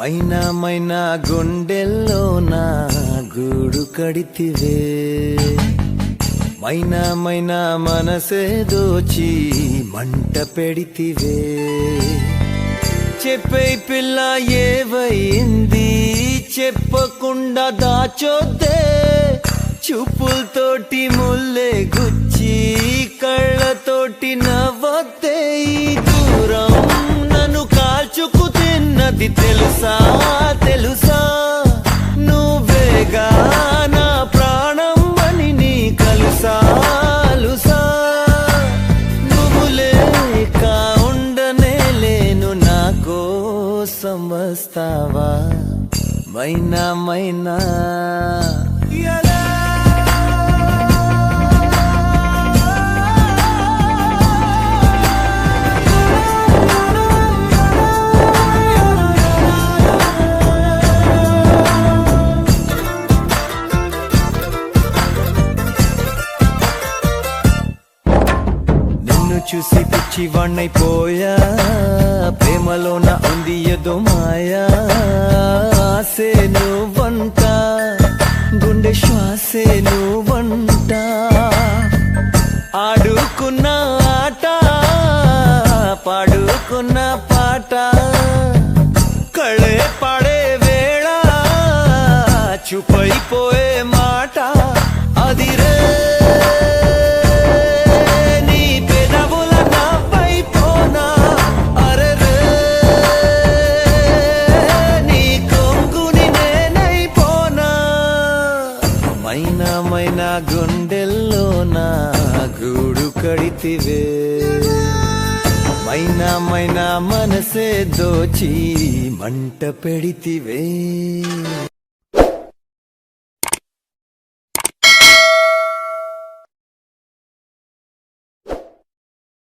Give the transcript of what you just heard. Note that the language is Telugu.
మైనా మైనా గుండెల్లో నా గూడు కడితివే, మైనా మైనా మనసే దోచి మంట పెడితివే. చెప్పే పిల్ల ఏవైంది చెప్పకుండా దాచొద్దే, చూపులతోటి ముల్లే గుచ్చి కళ్ళతోటి నవ్వొద్దే. ఈ దూరం నన్ను కాల్చుకు తిన్నది తెలుసా తెలుసా, నువ్వేగా నా ప్రాణం అని నీ కలుసా లుసా. నువ్వు లేక ఉండనే లేను, నా కోసం వస్తావా మైనా మైనా. చూసి పిచ్చివాణ్ణైపోయా, ప్రేమలోన ఉంది ఏదో మాయా. ఆసే నువ్వంట, గుండె శ్వాసే నువ్వంట. ఆడుకున్న ఆట పాడుకున్న పాట, కళే పాడే వేళ చూపైపోయే మాట అదిరే. మైనా మైనా గుండెల్లో నా గూడు కడితివే, మైనా మైనా మనసే దోచి మంట పెడితివే.